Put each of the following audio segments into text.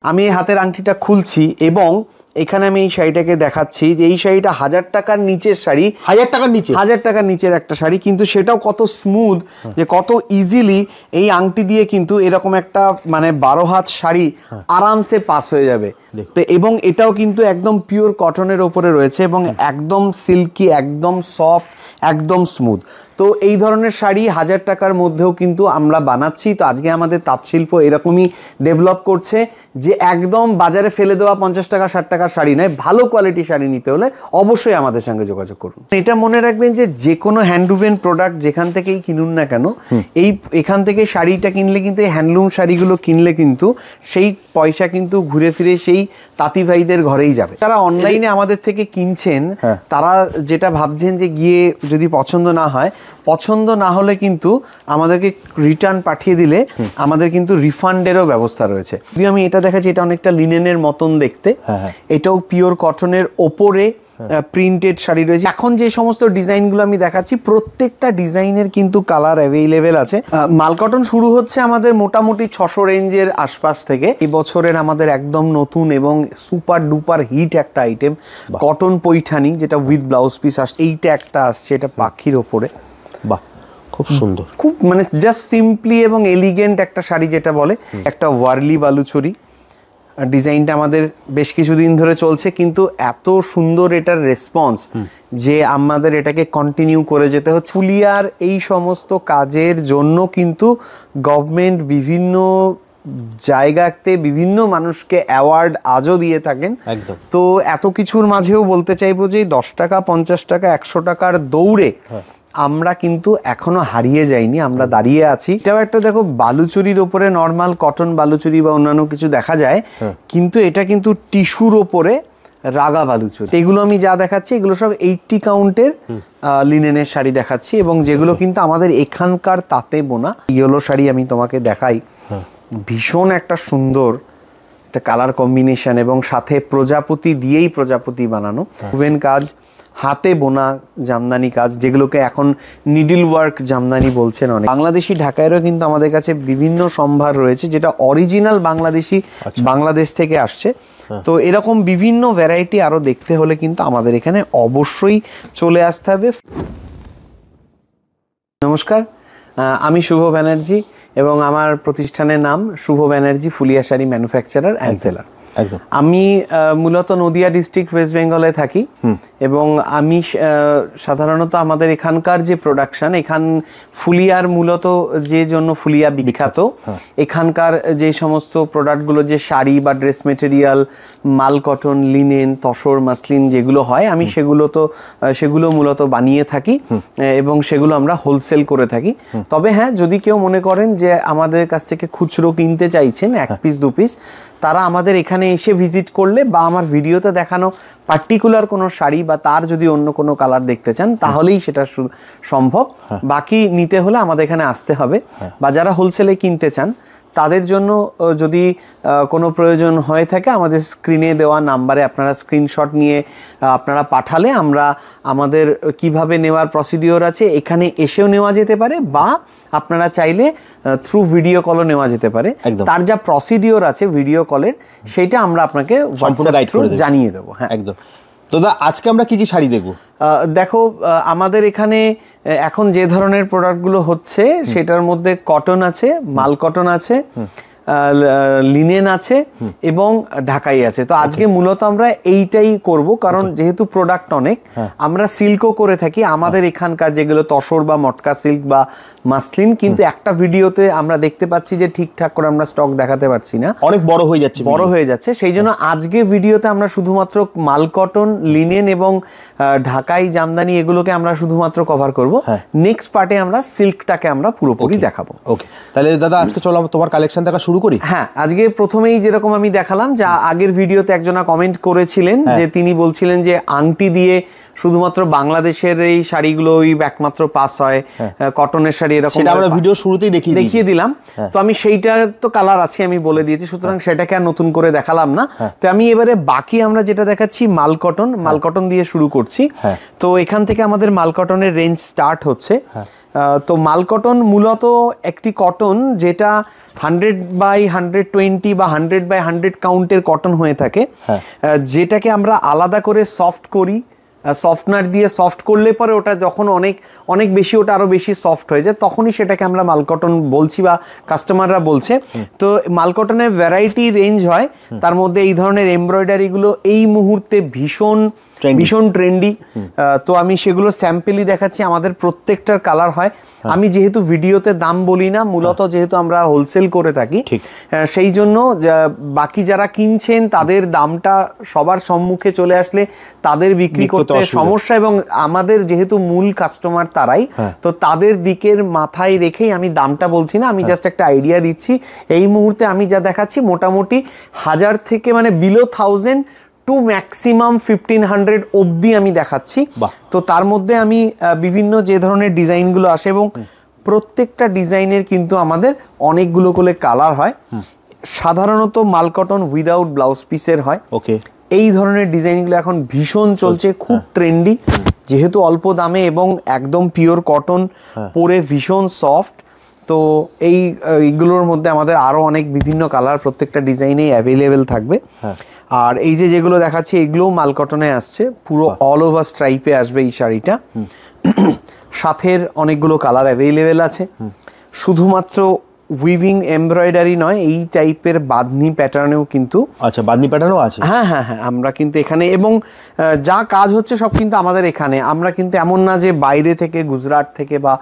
আমি এই হাতের আংটিটা খুলছি এবং এখানে আমি এই শাড়িটাকে দেখাচ্ছি যে এই শাড়িটা 1000 টাকার নিচের শাড়ি। 1000 টাকার নিচে? 1000 টাকার নিচের একটা শাড়ি, কিন্তু সেটাও কত স্মুথ, যে কত ইজিলি এই আংটি দিয়ে কিন্তু এরকম একটা মানে 12 হাত শাড়ি আরামসে পাস হয়ে যাবে। তো এবং এটাও কিন্তু একদম পিওর কটনের ওপরে রয়েছে এবং একদম সিল্কি, একদম সফট, একদম স্মুথ। তো এই ধরনের শাড়ি 1000 টাকার মধ্যেও কিন্তু আমরা বানাচ্ছি। তো আজকে আমাদের তাঁতশিল্প এরকমই ডেভেলপ করছে যে একদম বাজারে ফেলে দেওয়া 50 টাকা 60 টাকার শাড়ি নয়, ভালো কোয়ালিটি শাড়ি নিতে হলে অবশ্যই আমাদের সঙ্গে যোগাযোগ করুন। এটা মনে রাখবেন যে কোনো হ্যান্ডলুমের প্রোডাক্ট যেখান থেকেই কিনুন না কেন, এখান থেকে শাড়িটা কিনলে কিন্তু এই হ্যান্ডলুম শাড়িগুলো কিনলে কিন্তু সেই পয়সা কিন্তু ঘুরে ফিরে সেই তাঁতি ভাইদের ঘরেই যাবে। যারা অনলাইনে আমাদের থেকে কিনছেন তারা যেটা ভাবছেন যে গিয়ে যদি পছন্দ না হয়, পছন্দ না হলে কিন্তু আমাদেরকে রিটার্ন পাঠিয়ে দিলে আমাদের কিন্তু রিফান্ডেরও ব্যবস্থা রয়েছে। যদি আমি এটা দেখাচ্ছি, এটা অনেকটা লিনেনের মতন দেখতে, এটাও পিওর কটনের ওপরে প্রিন্টেড শাড়ি রয়েছে। এখন যে সমস্ত ডিজাইনগুলো আমি দেখাচ্ছি প্রত্যেকটা ডিজাইনের কিন্তু কালার অ্যাভেলেবেল আছে। মাল কটন শুরু হচ্ছে আমাদের মোটামুটি 600 রেঞ্জের আশপাশ থেকে। এই বছরের আমাদের একদম নতুন এবং সুপার ডুপার হিট একটা আইটেম কটন পৈঠানি, যেটা উইথ ব্লাউজ পিস আসছে। এইটা একটা আসছে, এটা পাখির ওপরে, বাহ খুব সুন্দর, খুব মানে জাস্ট সিম্পলি এবং এলিগেন্ট একটা শাড়ি যেটা বলে। একটা ওয়ার্লি বালুচরি ডিজাইনটা আমাদের বেশ কিছুদিন ধরে চলছে, কিন্তু এত সুন্দর এটার রেসপন্স যে আমাদের এটাকে কন্টিনিউ করে যেতে হচ্ছে। ফুলিয়ার এই সমস্ত কাজের জন্য কিন্তু গভর্নমেন্ট বিভিন্ন জায়গাতে বিভিন্ন মানুষকে অ্যাওয়ার্ড আজও দিয়ে থাকেন। তো এত কিছুর মাঝেও বলতে চাইবো যে 10 টাকা 50 টাকা 100 টাকার দৌড়ে আমরা কিন্তু এখনো হারিয়ে যাইনি, আমরা দাঁড়িয়ে আছি। এটাও একটা দেখো, বালুচুরির ওপরে নর্মাল কটন বালুচুরি বা অন্যান্য কিছু দেখা যায়, কিন্তু এটা কিন্তু টিস্যুর ওপরে রাগা বালুচুরি। এগুলো আমি যা দেখাচ্ছি এগুলো সব 80 কাউন্টের লিনেনের শাড়ি দেখাচ্ছি, এবং যেগুলো কিন্তু আমাদের এখানকার তাঁতে বোনা। ইয়েলো শাড়ি আমি তোমাকে দেখাই, ভীষণ একটা সুন্দর একটা কালার কম্বিনেশন এবং সাথে প্রজাপতি দিয়েই প্রজাপতি বানানো ওভেন কাজ, হাতে বোনা জামদানি কাজ, যেগুলোকে এখন নিডল ওয়ার্ক জামদানি বলছেন অনেক। বাংলাদেশি ঢাকাইয়েরও কিন্তু আমাদের কাছে বিভিন্ন সম্ভার রয়েছে, যেটা অরিজিনাল বাংলাদেশি, বাংলাদেশ থেকে আসছে। তো এরকম বিভিন্ন ভ্যারাইটি আরো দেখতে হলে কিন্তু আমাদের এখানে অবশ্যই চলে আসতে হবে। নমস্কার, আমি শুভ ব্যানার্জি এবং আমার প্রতিষ্ঠানের নাম Shubho Banerjee Phulia sari manufacturer and seller. আমি মূলত নদিয়া ডিস্ট্রিক্ট ওয়েস্ট বেঙ্গলে থাকি এবং আমি সাধারণত আমাদের এখানকার যে প্রোডাকশন, এখান ফুলিয়ার মূলত যে জন্য ফুলিয়া বিখ্যাত, এখানকার যে সমস্ত প্রোডাক্টগুলো, যে শাড়ি বা ড্রেস মেটেরিয়াল, মাল কটন, লিনেন, তসর, মাসলিন যেগুলো হয়, আমি সেগুলো মূলত বানিয়ে থাকি এবং সেগুলো আমরা হোলসেল করে থাকি। তবে হ্যাঁ, যদি কেউ মনে করেন যে আমাদের কাছ থেকে খুচরো কিনতে চাইছেন 1 পিস 2 পিস, তারা আমাদের এখানে এসে ভিজিট করলে বা আমার ভিডিওতে দেখানো পার্টিকুলার কোনো শাড়ি বা তার যদি অন্য কোনো কালার দেখতে চান তাহলেই সেটা সম্ভব। বাকি নিতে হলে আমাদের এখানে আসতে হবে। বা যারা হোলসেলে কিনতে চান তাদের জন্য যদি কোনো প্রয়োজন হয়ে থাকে, আমাদের স্ক্রিনে দেওয়া নাম্বারে আপনারা স্ক্রিনশট নিয়ে আপনারা পাঠালে আমরা আমাদের কিভাবে নেওয়ার প্রসিডিওর আছে, এখানে এসেও নেওয়া যেতে পারে, বা আপনারা চাইলে থ্রু ভিডিও কলও নেওয়া যেতে পারে। তার যা প্রসিডিওর আছে ভিডিও কলের, সেটা আমরা আপনাকে জানিয়ে দেবো। হ্যাঁ, একদম। তো আজকে আমরা কি কি শাড়ি দেখবো? দেখো, আমাদের এখানে এখন যে ধরনের প্রোডাক্টগুলো হচ্ছে সেটার মধ্যে কটন আছে, মাল কটন আছে, লিনেন আছে এবং ঢাকাই আছে। তো আজকে মূলত আমরা এইটাই করব, কারণ যেহেতু প্রোডাক্ট অনেক, আমরা সিল্কও করে থাকি আমাদের এখানকার যেগুলো তসর বা মটকা সিল্ক বা মাসলিন, কিন্তু একটা ভিডিওতে আমরা দেখতে পাচ্ছি যে ঠিকঠাক করে আমরা স্টক দেখাতে পারছি না, অনেক বড় হয়ে যাচ্ছে। সেই জন্য আজকে ভিডিওতে আমরা শুধুমাত্র মাল কটন, লিনেন এবং ঢাকাই জামদানি এগুলোকে আমরা শুধুমাত্র কভার করব। নেক্সট পার্টে আমরা সিল্কটাকে আমরা পুরোপুরি দেখাবো। ওকে, তাহলে দাদা আজকে চলো তোমার কালেকশন দেখা শুরু করি। হ্যাঁ, আজকে প্রথমেই যেরকম আমি দেখালাম, যে আগের ভিডিওতে একজনা কমেন্ট করেছিলেন যে তিনি বলছিলেন যে আংটি দিয়ে শুধুমাত্র বাংলাদেশের এই শাড়িগুলো একমাত্র পাস হয়, কটনের শাড়ি এরকম আমরা ভিডিও শুরুতেই দেখিয়ে দিলাম। তো আমি সেইটার তো কালার আছে আমি বলে দিয়েছি, সুতরাং সেটাকে আর নতুন করে দেখালাম না। তো আমি এবারে বাকি আমরা যেটা দেখাচ্ছি মাল কটন দিয়ে শুরু করছি। তো এখান থেকে আমাদের মাল কটনের রেঞ্জ স্টার্ট হচ্ছে তো মাল কটন মূলত একটি কটন যেটা 100/120 বা 100/100 কাউন্টের কটন হয়ে থাকে, যেটাকে আমরা আলাদা করে সফট করি, সফটনার দিয়ে সফট করলে পরে ওটা যখন অনেক বেশি ওটা আরো বেশি সফট হয়ে যায়, তখনই সেটাকে আমরা মাল কটন বলছি বা কাস্টমাররা বলছে। তো মাল কটনের ভ্যারাইটি রেঞ্জ হয়, তার মধ্যে এই ধরনের এমব্রয়ডারিগুলো এই মুহূর্তে ভীষণ ট্রেন্ডি। তো আমি সেগুলো স্যাম্পেলই দেখাচ্ছি, আমাদের প্রত্যেকটার কালার হয়। আমি যেহেতু ভিডিওতে দাম বলি না, মূলত যেহেতু আমরা হোলসেল করে থাকি, সেই জন্য বাকি যারা কিনছেন তাদের দামটা সবার সম্মুখে চলে আসলে তাদের বিক্রি করতে সমস্যা, এবং আমাদের যেহেতু মূল কাস্টমার তারাই, তো তাদের দিকের মাথায় রেখেই আমি দামটা বলছি না, আমি জাস্ট একটা আইডিয়া দিচ্ছি। এই মুহূর্তে আমি যা দেখাচ্ছি মোটামুটি 1000 থেকে মানে বিলো 1000 টু ম্যাক্সিমাম 1500 অবধি আমি দেখাচ্ছি। তো তার মধ্যে আমি বিভিন্ন যে ধরনের ডিজাইনগুলো আসে, এবং প্রত্যেকটা ডিজাইনের কিন্তু আমাদের অনেকগুলো করে কালার হয়। সাধারণত মাল কটন উইদাউট ব্লাউজ পিসের হয়। এই ধরনের ডিজাইনগুলো এখন ভীষণ চলছে, খুব ট্রেন্ডি, যেহেতু অল্প দামে এবং একদম পিওর কটন, পরে ভীষণ সফট। তো এইগুলোর মধ্যে আমাদের আরো অনেক বিভিন্ন কালার প্রত্যেকটা ডিজাইনেই অ্যাভেলেবেল থাকবে। আর এই যেগুলো দেখাচ্ছি এগুলোও মাল কটনে আসছে, পুরো অল ওভার স্ট্রাইপে আসবে এই শাড়িটা। সাথের অনেকগুলো কালার অ্যাভেলেবেল আছে। শুধুমাত্র উইভিং এমব্রয়ডারি নয়, এই টাইপের বাঁধনি প্যাটার্নেও কিন্তু বাঁধনি প্যাটার্নও আছে। হ্যাঁ, আমরা কিন্তু এখানে, এবং যা কাজ হচ্ছে সব কিন্তু আমাদের এখানে। আমরা কিন্তু এমন না যে বাইরে থেকে, গুজরাট থেকে বা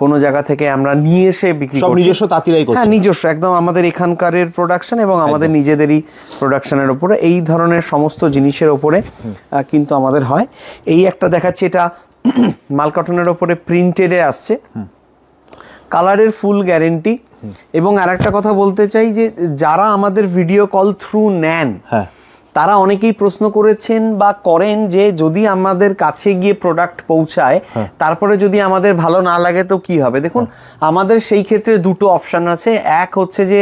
কোনো জায়গা থেকে আমরা নিয়ে এসে বিক্রি করি, নিজস্ব তাঁতিরাই করছে। হ্যাঁ, নিজস্ব একদম আমাদের এখানকারের প্রোডাকশন এবং আমাদের নিজেদেরই প্রোডাকশনের উপরে এই ধরনের সমস্ত জিনিসের উপরে কিন্তু আমাদের হয়। এই একটা দেখাচ্ছি, এটা মাল কটনের ওপরে প্রিন্টেডে আসছে, কালারের ফুল গ্যারেন্টি। এবং আরেকটা কথা বলতে চাই যে যারা আমাদের ভিডিও কল থ্রু নেন, তারা অনেকেই প্রশ্ন করেছেন বা করেন যে যদি আমাদের কাছে গিয়ে প্রোডাক্ট পৌঁছায়, তারপরে যদি আমাদের ভালো না লাগে তো কি হবে। দেখুন, আমাদের সেই ক্ষেত্রে দুটো অপশন আছে। এক হচ্ছে যে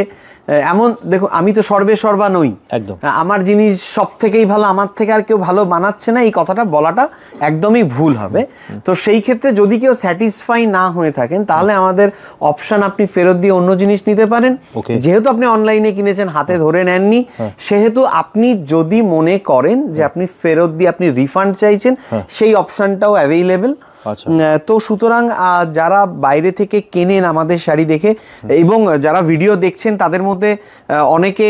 এমন, দেখুন আমি তো সর্বা নই, একদম আমার জিনিস সব থেকেই ভালো, আমার থেকে আর কেউ ভালো বানাচ্ছে না, এই কথাটা বলাটা একদমই ভুল হবে। তো সেই ক্ষেত্রে যদি কেউ স্যাটিসফাই না হয়ে থাকেন, তাহলে আমাদের অপশন আপনি ফেরত দিয়ে অন্য জিনিস নিতে পারেন। যেহেতু আপনি অনলাইনে কিনেছেন, হাতে ধরে নেননি, সেহেতু আপনি যদি মনে করেন যে আপনি ফেরত দিয়ে আপনি রিফান্ড চাইছেন, সেই অপশনটাও অ্যাভেলেবেল। তো সুতরাং যারা বাইরে থেকে কেনেন আমাদের শাড়ি দেখে, এবং যারা ভিডিও দেখছেন, তাদের মধ্যে অনেকে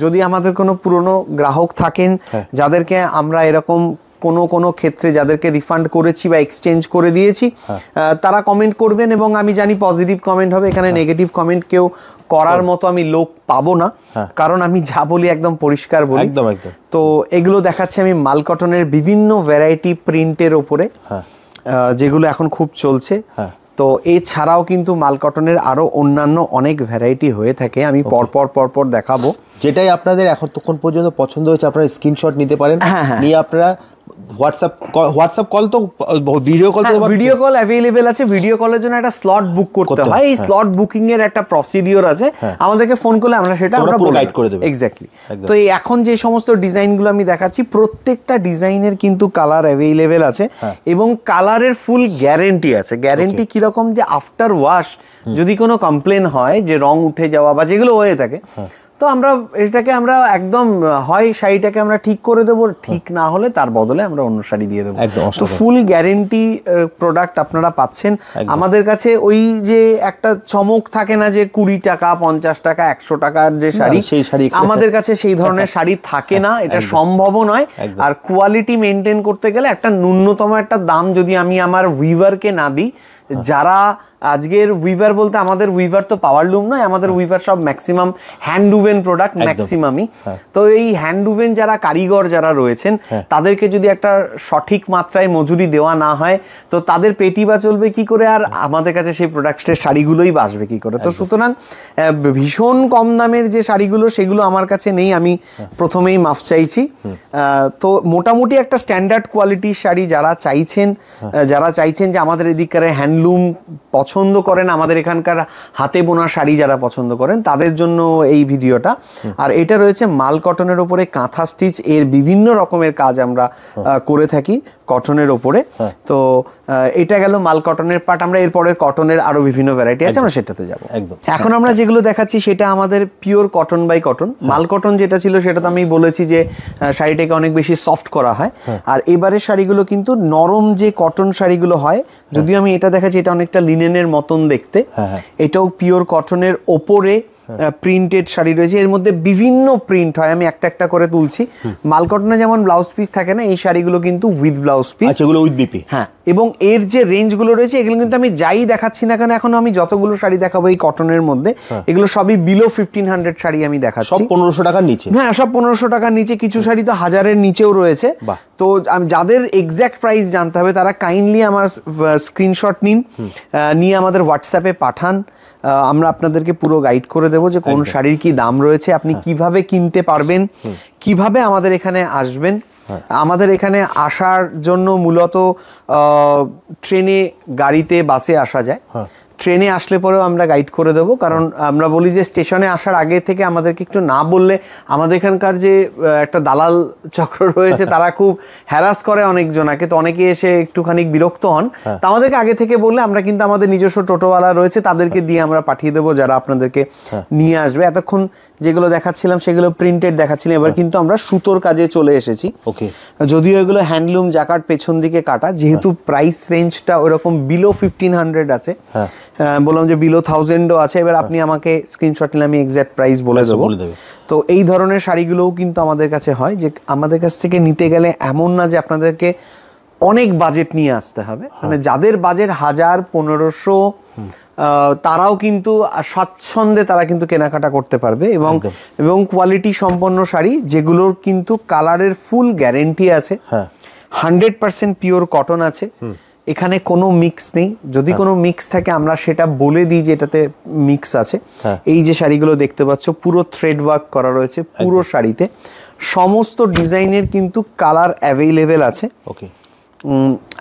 যদি আমাদের কোনো পুরনো গ্রাহক থাকেন, যাদেরকে আমরা এরকম কোনো ক্ষেত্রে যাদেরকে রিফান্ড করেছি বা এক্সচেঞ্জ করে দিয়েছি, তারা কমেন্ট করবেন, এবং আমি জানি পজিটিভ কমেন্ট হবে। এখানে নেগেটিভ কমেন্ট কেউ করার মতো আমি লোক পাবো না, কারণ আমি যা বলি একদম পরিষ্কার বলি। তো এগুলো দেখাচ্ছি আমি মাল কটনের বিভিন্ন ভ্যারাইটি প্রিন্টের ওপরে, যেগুলো এখন খুব চলছে। তো এছাড়াও কিন্তু মাল কটনের আরো অন্যান্য অনেক ভ্যারাইটি হয়ে থাকে, আমি পরপর দেখাবো। যেটাই আপনাদের এতক্ষণ পর্যন্ত পছন্দ হয়েছে, আপনারা স্ক্রিনশট নিতে পারেন, নিয়ে আপনারা হোয়াটসঅ্যাপ কল, তো ভিডিও কল অ্যাভেলেবেল আছে। ভিডিও কলের জন্য একটা স্লট বুক করতে হয়, এই স্লট বুকিং এর একটা প্রসিডিওর আছে, আমাদেরকে ফোন করলে আমরা সেটা গাইড করে দেব। এক্স্যাক্টলি। তো এই এখন যে সমস্ত ডিজাইনগুলো আমি দেখাচ্ছি, প্রত্যেকটা ডিজাইনের কিন্তু কালার অ্যাভেলেবেল আছে, এবং কালারের ফুল গ্যারেন্টি আছে। গ্যারেন্টি কিরকম, যে আফটার ওয়াশ যদি কোনো কমপ্লেন হয়, যে রং উঠে যাওয়া বা যেগুলো হয়ে থাকে, তো আমরা এটাকে আমরা একদম হয় শাড়িটাকে আমরা ঠিক করে দেবো, ঠিক না হলে তার বদলে আমরা অন্য শাড়ি দিয়ে দেবো। তো ফুল গ্যারেন্টি প্রোডাক্ট আপনারা পাচ্ছেন আমাদের কাছে। ওই যে একটা চমক থাকে না, যে 20 টাকা 50 টাকা 100 টাকার যে শাড়ি, আমাদের কাছে সেই ধরনের শাড়ি থাকে না, এটা সম্ভবও নয়। আর কোয়ালিটি মেনটেন করতে গেলে একটা ন্যূনতম একটা দাম যদি আমি আমার উইভারকে না দিই, যারা আজকের উইভার বলতে আমাদের উইভার তো পাওয়ারলুম নয়, আমাদের উইভার সব ম্যাক্সিমাম হ্যান্ডউভেন প্রোডাক্ট, ম্যাক্সিমামই। তো এই হ্যান্ডউভেন যারা কারিগর যারা রয়েছেন, তাদেরকে যদি একটা সঠিক মাত্রায় মজুরি দেওয়া না হয়, তো তাদের পেটি বা চলবে কি করে, আর আমাদের কাছে সেই প্রোডাক্টের শাড়িগুলোই বাসবে কি করে। তো সুতরাং ভীষণ কম দামের যে শাড়িগুলো, সেগুলো আমার কাছে নেই, আমি প্রথমেই মাফ চাইছি। তো মোটামুটি একটা স্ট্যান্ডার্ড কোয়ালিটির শাড়ি যারা চাইছেন যে আমাদের এদিককার হ্যান্ডলুম পছন্দ করেন, আমাদের এখানকার হাতে বোনা শাড়ি যারা পছন্দ করেন, তাদের জন্য এই ভিডিওটা। আর এটা রয়েছে মাল কটনের উপরে কাঁথা স্টিচ, এর বিভিন্ন রকমের কাজ আমরা করে থাকি। কটনের ওপরে। তো এটা গেল মাল কটনের পার্ট। আমরা এরপরে কটনের আরো বিভিন্ন ভ্যারাইটি আছে, আমরা সেটাতে যাবো। একদম। এখন আমরা যেগুলো দেখাচ্ছি সেটা আমাদের পিওর কটন বাই কটন। মাল কটন যেটা ছিল সেটা তো আমি বলেছি যে শাড়িটাকে অনেক বেশি সফট করা হয়, আর এবারের শাড়িগুলো কিন্তু নরম যে কটন শাড়িগুলো হয়, যদিও আমি এটা দেখাচ্ছি এটা অনেকটা লিনেনের মতন দেখতে, এটাও পিওর কটনের ওপরে প্রিন্টেড শাড়ি রয়েছে। এর মধ্যে বিভিন্ন প্রিন্ট হয়, আমি একটা একটা করে তুলছি। মাল কটনে যেমন ব্লাউজ পিস থাকে না, এই শাড়িগুলো কিন্তু উইথ ব্লাউজ পিস, এগুলো উইথ বিপি। হ্যাঁ, এবং এর যে রেঞ্জগুলো রয়েছে এগুলো কিন্তু আমি যাই দেখাচ্ছি না কেন, এখন আমি যতগুলো শাড়ি দেখাবো এই কটনের মধ্যে, এগুলো সবই বিলো 1500 শাড়ি আমি দেখাচ্ছি। সব 1500 টাকার নিচে। হ্যাঁ, সব 1500 টাকার নিচে, কিছু শাড়ি তো 1000-এর নিচেও রয়েছে। তো যাদের এক্স্যাক্ট প্রাইস জানতে হবে তারা কাইন্ডলি আমার স্ক্রিনশট নিয়ে আমাদের হোয়াটসঅ্যাপে পাঠান। আমরা আপনাদেরকে পুরো গাইড করে দেবো যে কোন শাড়ির কি দাম রয়েছে, আপনি কিভাবে কিনতে পারবেন, কিভাবে আমাদের এখানে আসবেন। আমাদের এখানে আসার জন্য মূলত ট্রেনে, গাড়িতে, বাসে আসা যায়। ট্রেনে আসলে পরেও আমরা গাইড করে দেবো, কারণ আমরা বলি যে স্টেশনে আসার আগে থেকে আমাদেরকে একটু না বললে আমাদের এখানকার যে একটা দালাল চক্র রয়েছে তারা খুব হ্যারাস করে অনেকজনাকে, তো অনেকে এসে একটুখানি বিরক্ত হন। তা আমাদেরকে আগে থেকে বললে আমরা কিন্তু আমাদের নিজস্ব টোটোওয়ালা রয়েছে, তাদেরকে দিয়ে আমরা পাঠিয়ে দেবো যারা আপনাদেরকে নিয়ে আসবে। এতক্ষণ যেগুলো দেখাচ্ছিলাম সেগুলো প্রিন্টেড দেখাচ্ছিলাম, এবার কিন্তু আমরা সুতোর কাজে চলে এসেছি। যদিও এগুলো হ্যান্ডলুম জাকার্ড, পেছন দিকে কাটা, যেহেতু প্রাইস রেঞ্জটা ওরকম বিলো 1500 আছে, বললাম যে বিলো 1000ও আছে। এবার আপনি আমাকে স্ক্রিনশট নিলে আমি এক্স্যাক্ট প্রাইস বলে দেবো। তো এই ধরনের শাড়িগুলোও কিন্তু আমাদের কাছে হয়, যে আমাদের কাছ থেকে নিতে গেলে এমন না যে আপনাদেরকে অনেক বাজেট নিয়ে আসতে হবে, মানে যাদের বাজেট 1000-1500 তারাও কিন্তু স্বাচ্ছন্দ্যে তারা কিন্তু কেনাকাটা করতে পারবে, এবং কোয়ালিটি সম্পন্ন শাড়ি যেগুলোর কিন্তু কালারের ফুল গ্যারেন্টি আছে, 100% পিওর কটন আছে, এখানে কোনো মিক্স নেই। যদি কোনো মিক্স থাকে আমরা সেটা বলে দিই যে এটাতে মিক্স আছে। এই যে শাড়িগুলো দেখতে পাচ্ছ পুরো থ্রেড ওয়ার্ক করা রয়েছে পুরো শাড়িতে, সমস্ত ডিজাইনের কিন্তু কালার অ্যাভেলেবেল আছে।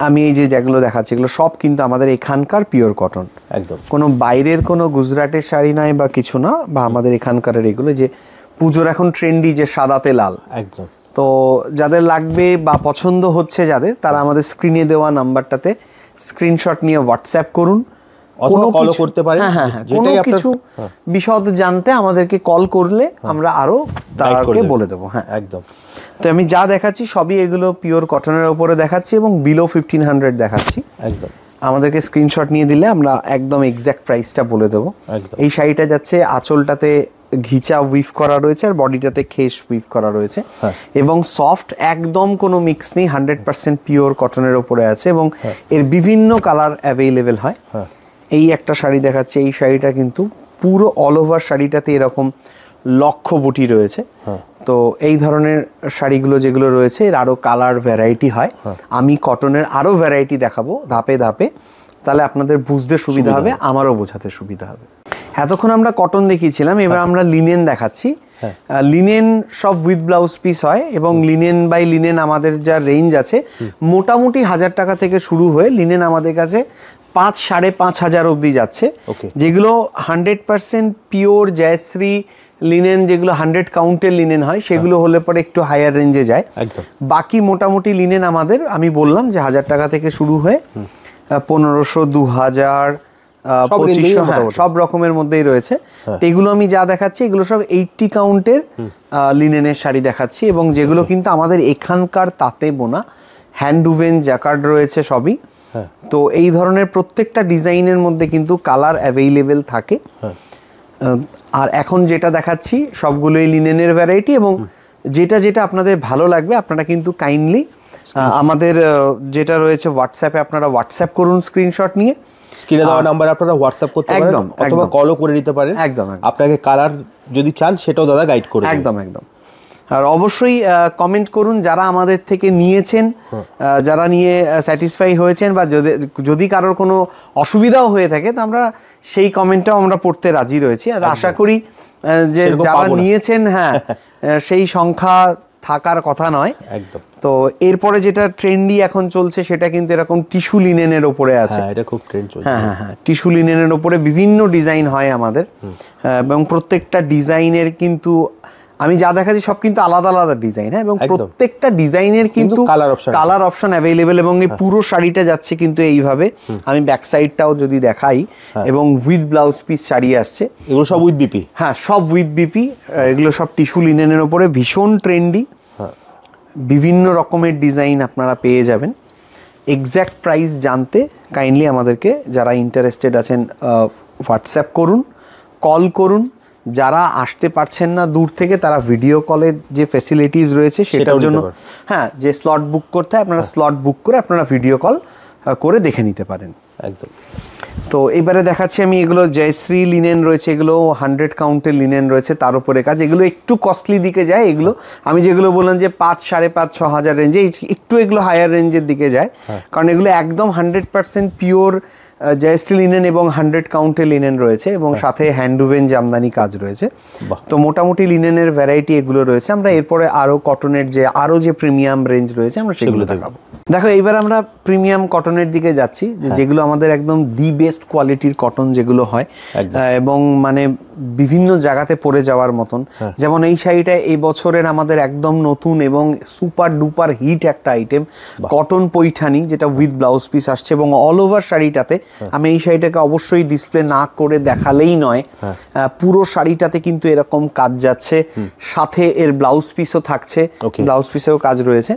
আমি এই যে যেগুলো দেখাচ্ছি এগুলো সব কিন্তু আমাদের এখানকার পিওর কটন, একদম কোনো বাইরের কোনো গুজরাটের শাড়ি নয় বা কিছু না, বা আমাদের এখানকার এগুলো যে পুজোর এখন ট্রেন্ডি যে সাদাতে লাল, একদম। তো যাদের লাগবে বা পছন্দ হচ্ছে যাদের, তারা আমাদের স্ক্রিনে দেওয়া নাম্বারটাতে স্ক্রিনশট নিয়ে হোয়াটসঅ্যাপ করুন, অথবা কল করতে পারেন। কোনো কিছু বিশদ জানতে আমাদেরকে কল করলে আমরা আরো তাদেরকে বলে দেবো। হ্যাঁ, একদম। তো আমি যা দেখাচ্ছি সবই এগুলো পিওর কটনের উপরে দেখাচ্ছি এবং বিলো 1500 দেখাচ্ছি। একদম, আমাদেরকে স্ক্রিনশট নিয়ে দিলে আমরা একদম এক্স্যাক্ট প্রাইসটা বলে দেবো। এই শাড়িটা যাচ্ছে আঁচলটাতে ঘিচা উইভ করা রয়েছে আর বডিটাতে খেস উইভ করা রয়েছে, এবং সফট, একদম কোনো মিক্স নেই, 100% পিওর কটনের উপরে আছে, এবং এর বিভিন্ন কালার অ্যাভেলেবেল হয়। এই একটা শাড়ি দেখাচ্ছে, এই শাড়িটা কিন্তু পুরো অল ওভার শাড়িটাতে এরকম লক্ষ্য বুটি রয়েছে। তো এই ধরনের শাড়িগুলো যেগুলো রয়েছে এর আরো কালার ভ্যারাইটি হয়। আমি কটনের আরো ভ্যারাইটি দেখাবো ধাপে ধাপে, তাহলে আপনাদের বুঝতে সুবিধা হবে, আমারও বোঝাতে সুবিধা হবে। এতক্ষণ আমরা কটন দেখিয়েছিলাম, এবার আমরা লিনেন দেখাচ্ছি। লিনেন সব উইথ ব্লাউজ পিস হয়, এবং লিনেন বাই লিনেন আমাদের যা রেঞ্জ আছে মোটামুটি 1000 টাকা থেকে শুরু হয়ে লিনেন আমাদের কাছে 5-5.5 অবধি যাচ্ছে, যেগুলো 100% পিওর জয়শ্রী লিনেন, যেগুলো 100 কাউন্টের লিনেন হয় সেগুলো হলে পরে একটু হায়ার রেঞ্জে যায়। বাকি মোটামুটি লিনেন আমাদের আমি বললাম যে 1000 টাকা থেকে শুরু হয়ে 1500, 2000, 2500 সব রকমের মধ্যেই রয়েছে। এগুলো আমি যা দেখাচ্ছি এগুলো সব 80 কাউন্টের লিনেনের শাড়ি দেখাচ্ছি, এবং যেগুলো কিন্তু আমাদের এখানকার তাঁতে বোনা, হ্যান্ড উভেন জ্যাকার্ড রয়েছে সবই। তো এই ধরনের প্রত্যেকটা ডিজাইনের মধ্যে কিন্তু কালার অ্যাভেলেবেল থাকে। আর এখন যেটা দেখাচ্ছি সবগুলোই লিনেনের ভ্যারাইটি, এবং যেটা যেটা আপনাদের ভালো লাগবে আপনারা কিন্তু কাইন্ডলি আমাদের যেটা রয়েছে হোয়াটসঅ্যাপে আপনারা হোয়াটসঅ্যাপ করুন স্ক্রিনশট নিয়ে, স্ক্রিনে দেওয়া নাম্বার আপনারা হোয়াটসঅ্যাপ করতে পারেন, অথবা কলও করে নিতে পারেন। একদম, আপনাকে কালার যদি চান সেটাও দাদা গাইড করে দেবে। একদম একদম। আর অবশ্যই কমেন্ট করুন যারা আমাদের থেকে নিয়েছেন, যারা নিয়ে স্যাটিসফাই হয়েছেন, বা যদি কারোর কোনো অসুবিধাও হয়ে থাকে তো আমরা সেই কমেন্টটাও আমরা পড়তে রাজি রয়েছি। আর আশা করি যে যারা নিয়েছেন, হ্যাঁ, সেই সংখ্যা থাকার কথা নয়। একদম। তো এরপরে যেটা ট্রেন্ডি এখন চলছে সেটা কিন্তু এরকম টিস্যু লিনেনের ওপরে আছে। এটা খুব ট্রেন্ড চলছে। হ্যাঁ, টিস্যু লিনেনের ওপরে বিভিন্ন ডিজাইন হয় আমাদের, এবং প্রত্যেকটা ডিজাইনের কিন্তু আমি যা দেখাচ্ছি সব কিন্তু আলাদা আলাদা ডিজাইন, হ্যাঁ, এবং প্রত্যেকটা ডিজাইনের কিন্তু কালার অপশন অ্যাভেলেবেল, এবং এই পুরো শাড়িটা যাচ্ছে কিন্তু এইভাবে। আমি ব্যাক সাইডটাও যদি দেখাই, এবং উইথ ব্লাউজ পিস শাড়ি আসছে, এগুলো সব উইথ বিপি, হ্যাঁ সব উইথ বিপি। এগুলো সব টিস্যু লিনেনের ওপরে ভীষণ ট্রেন্ডি, বিভিন্ন রকমের ডিজাইন আপনারা পেয়ে যাবেন। এক্স্যাক্ট প্রাইস জানতে কাইন্ডলি আমাদেরকে যারা ইন্টারেস্টেড আছেন হোয়াটসঅ্যাপ করুন, কল করুন। যারা আসতে পারছেন না দূর থেকে, তারা ভিডিও কলের যে ফ্যাসিলিটিস রয়েছে সেটার জন্য, হ্যাঁ, যে স্লট বুক করতে হয় আপনারা স্লট বুক করে আপনারা ভিডিও কল করে দেখে নিতে পারেন। একদম। তো এবারে দেখাচ্ছি আমি, এগুলো জয়শ্রী লিনেন রয়েছে, এগুলো 100 কাউন্টের লিনেন রয়েছে, তার উপরে কাজ। এগুলো একটু কস্টলি দিকে যায়, এগুলো আমি যেগুলো বললাম যে 5, 5.5, 6,000 রেঞ্জে, একটু এগুলো হায়ার রেঞ্জের দিকে যায়, কারণ এগুলো একদম 100% পিওর জয়শ্রী লিনেন এবং 100 কাউন্টের লিনেন রয়েছে, এবং সাথে হ্যান্ডউভেন জামদানি কাজ রয়েছে। তো মোটামুটি লিনেনের ভ্যারাইটি এগুলো রয়েছে। আমরা এরপরে আরো কটনের যে আরো যে প্রিমিয়াম রেঞ্জ রয়েছে আমরা সেগুলো দেখাবো। দেখো এইবার আমরা প্রিমিয়াম কটনের দিকে যাচ্ছি, যেগুলো আমাদের একদম দি বেস্ট কোয়ালিটির কটন যেগুলো হয়, এবং মানে বিভিন্ন জায়গাতে পরে যাওয়ার মতন। যেমন এই শাড়িটা এই বছরের আমাদের একদম নতুন এবং সুপার ডুপার হিট একটা আইটেম, কটন পৈঠানি, যেটা উইথ ব্লাউজ পিস আসছে, এবং অল ওভার শাড়িটাতে আমি এই শাড়িটাকে অবশ্যই ডিসপ্লে না করে দেখালেই নয়, পুরো শাড়িটাতে কিন্তু এরকম কাজ যাচ্ছে, সাথে এর ব্লাউজ পিসও থাকছে, ব্লাউজ পিসেও কাজ রয়েছে।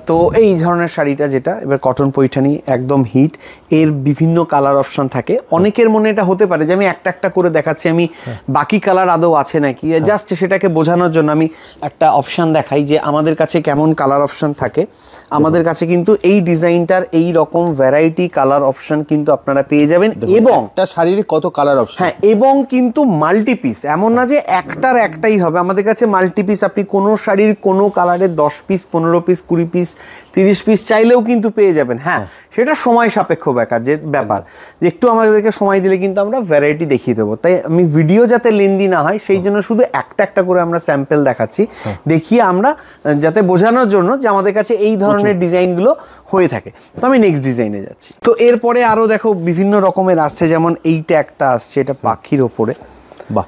তো এই ধরনের শাড়িটা যেটা এবার কটন পৈঠানি একদম হিট, এর বিভিন্ন কালার অপশন থাকে। অনেকের মনে এটা হতে পারে যে আমি একটা একটা করে দেখাচ্ছি, আমি বাকি কালার আদৌ আছে নাকি, জাস্ট সেটাকে বোঝানোর জন্য আমি একটা অপশন দেখাই যে আমাদের কাছে কেমন কালার অপশন থাকে। আমাদের কাছে কিন্তু এই ডিজাইনটার এই রকম ভ্যারাইটি কালার অপশন কিন্তু আপনারা পেয়ে যাবেন, এবং একটা শাড়ির কত কালার অপশন, হ্যাঁ, এবং কিন্তু মাল্টি পিস, এমন না যে একটার একটাই হবে, আমাদের কাছে মাল্টি পিস। আপনি কোনো শাড়ির কোনো কালারের 10 পিস, 15 পিস, 20 পিস, 30 পিস চাইলেও কিন্তু পেয়ে যাবেন। হ্যাঁ, সেটা সময় সাপেক্ষ ব্যাপার, যে একটু আমাদেরকে সময় দিলে কিন্তু আমরা ভ্যারাইটি দেখিয়ে দেবো। তাই আমি ভিডিও যাতে লেন্দি না হয় সেই জন্য শুধু একটা একটা করে আমরা স্যাম্পল দেখাচ্ছি, দেখিয়ে আমরা যাতে বোঝানোর জন্য যে আমাদের কাছে এই ধরনের ডিজাইনগুলো হয়ে থাকে। তো আমি নেক্সট ডিজাইনে যাচ্ছি। তো এরপরে আরো দেখো বিভিন্ন রকমের আসছে, যেমন এইটা একটা আসছে, এটা পাখির ওপরে, বাহ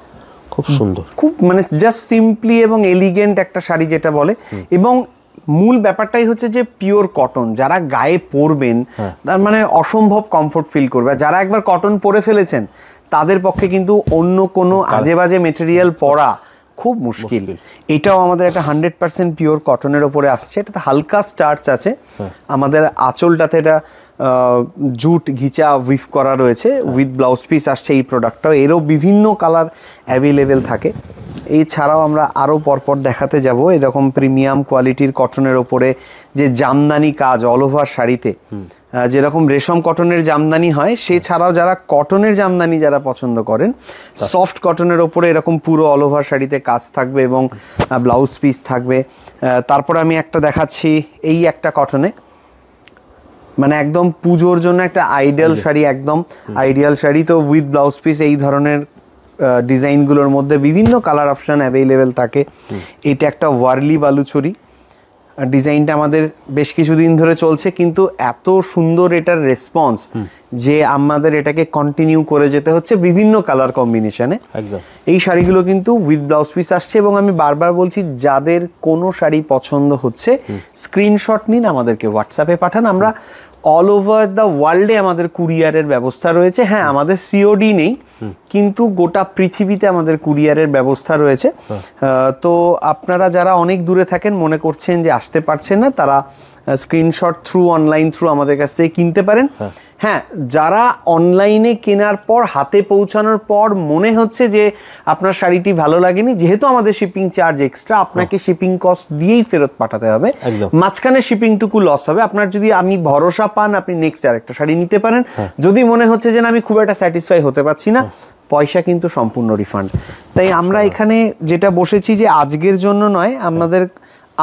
খুব সুন্দর, খুব মানে জাস্ট সিম্পলি এবং এলিগেন্ট একটা শাড়ি যেটা বলে, এবং মূল ব্যাপারটাই হচ্ছে যে পিওর কটন, যারা গায়ে পরবেন তার মানে অসম্ভব কমফোর্ট ফিল করবে। যারা একবার কটন পরে ফেলেছেন তাদের পক্ষে কিন্তু অন্য কোনো আজে বাজে মেটেরিয়াল পরা খুব মুশকিল। এটাও আমাদের একটা 100% পিওর কটনের ওপরে আসছে, এটাতে হালকা স্টার্চ আছে, আমাদের আঁচলটাতে এটা জুট ঘিচা উইভ করা রয়েছে, উইথ ব্লাউজ পিস আসছে এই প্রোডাক্টটাও। এরও বিভিন্ন কালার অ্যাভেলেবেল থাকে। এছাড়াও আমরা আরও পরপর দেখাতে যাব এরকম প্রিমিয়াম কোয়ালিটির কটনের ওপরে যে জামদানি কাজ অল ওভার শাড়িতে, যেরকম রেশম কটনের জামদানি হয়, সে ছাড়াও যারা কটনের জামদানি যারা পছন্দ করেন, সফট কটনের ওপরে এরকম পুরো অল ওভার শাড়িতে কাজ থাকবে এবং ব্লাউজ পিস থাকবে। তারপর আমি একটা দেখাচ্ছি, এই একটা কটনে, মানে একদম পুজোর জন্য একটা আইডিয়াল শাড়ি, একদম আইডিয়াল শাড়ি। তো উইথ ব্লাউজ পিস এই ধরনের ডিজাইনগুলোর মধ্যে বিভিন্ন কালার অপশন অ্যাভেলেবেল থাকে। এটা একটা ওয়ার্লি বালুচরি ডিজাইনটা আমাদের বেশ কিছুদিন ধরে চলছে, কিন্তু এত সুন্দর এটার রেসপন্স যে আমাদের এটাকে কন্টিনিউ করে যেতে হচ্ছে বিভিন্ন কালার কম্বিনেশনে। এই শাড়িগুলো কিন্তু উইথ ব্লাউজ পিস আসছে, এবং আমি বারবার বলছি যাদের কোনো শাড়ি পছন্দ হচ্ছে স্ক্রিনশট নিন, আমাদেরকে হোয়াটসঅ্যাপে পাঠান। আমরা অল ওভার দ্য ওয়ার্ল্ডে আমাদের কুরিয়ারের ব্যবস্থা রয়েছে। হ্যাঁ, আমাদের সিওডি নেই, কিন্তু গোটা পৃথিবীতে আমাদের কুরিয়ারের ব্যবস্থা রয়েছে। তো আপনারা যারা অনেক দূরে থাকেন, মনে করছেন যে আসতে পারছেন না, তারা স্ক্রিনশট থ্রু অনলাইন থ্রু আমাদের কাছ থেকে কিনতে পারেন। হ্যাঁ, যারা অনলাইনে কেনার পর হাতে পৌঁছানোর পর মনে হচ্ছে যে আপনার শাড়িটি ভালো লাগেনি, যেহেতু আমাদের শিপিং চার্জ এক্সট্রা, আপনাকে শিপিং কস্ট দিয়েই ফেরত পাঠাতে হবে, মাঝখানে শিপিংটুকু লস হবে। আপনার যদি আমি ভরসা পান, আপনি নেক্সট আরেকটা শাড়ি নিতে পারেন। যদি মনে হচ্ছে যে না, আমি খুব একটা স্যাটিসফাই হতে পারছি না, পয়সা কিন্তু সম্পূর্ণ রিফান্ড। তাই আমরা এখানে যেটা বসেছি যে আজকের জন্য নয়, আমাদের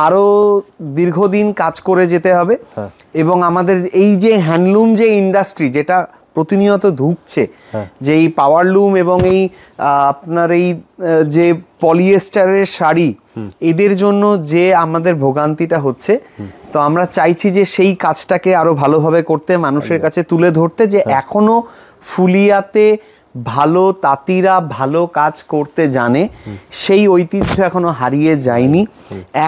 আরো দীর্ঘদিন কাজ করে যেতে হবে, এবং আমাদের এই যে হ্যান্ডলুম যে ইন্ডাস্ট্রি যেটা প্রতিনিয়ত ধুঁকছে, যে এই পাওয়ারলুম এবং এই আপনার এই যে পলিয়েস্টারের শাড়ি, এদের জন্য যে আমাদের ভোগান্তিটা হচ্ছে, তো আমরা চাইছি যে সেই কাজটাকে আরো ভালোভাবে করতে, মানুষের কাছে তুলে ধরতে, যে এখনো ফুলিয়াতে ভালো তাঁতিরা ভালো কাজ করতে জানে, সেই ঐতিহ্য এখনো হারিয়ে যায়নি।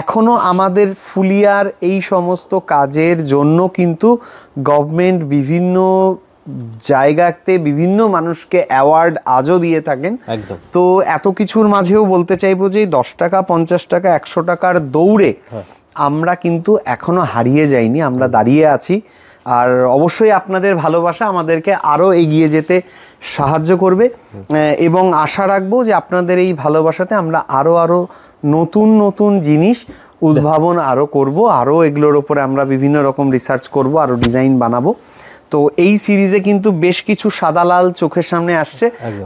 এখনো আমাদের ফুলিয়ার এই সমস্ত কাজের জন্য কিন্তু গভর্নমেন্ট বিভিন্ন জায়গাতে বিভিন্ন মানুষকে অ্যাওয়ার্ড আজও দিয়ে থাকেন। তো এত কিছুর মাঝেও বলতে চাইবো যে 10 টাকা 50 টাকা 100 টাকার দৌড়ে আমরা কিন্তু এখনো হারিয়ে যাইনি, আমরা দাঁড়িয়ে আছি। আর অবশ্যই আপনাদের ভালোবাসা আমাদেরকে আরও এগিয়ে যেতে সাহায্য করবে এবং আশা রাখবো যে আপনাদের এই ভালোবাসাতে আমরা আরও নতুন নতুন জিনিস উদ্ভাবন আরও করব, আরও এগুলোর ওপরে আমরা বিভিন্ন রকম রিসার্চ করব, আরও ডিজাইন বানাবো। তো এই সিরিজে কিন্তু বেশ কিছু সাদা লাল চোখের সামনে আসছে,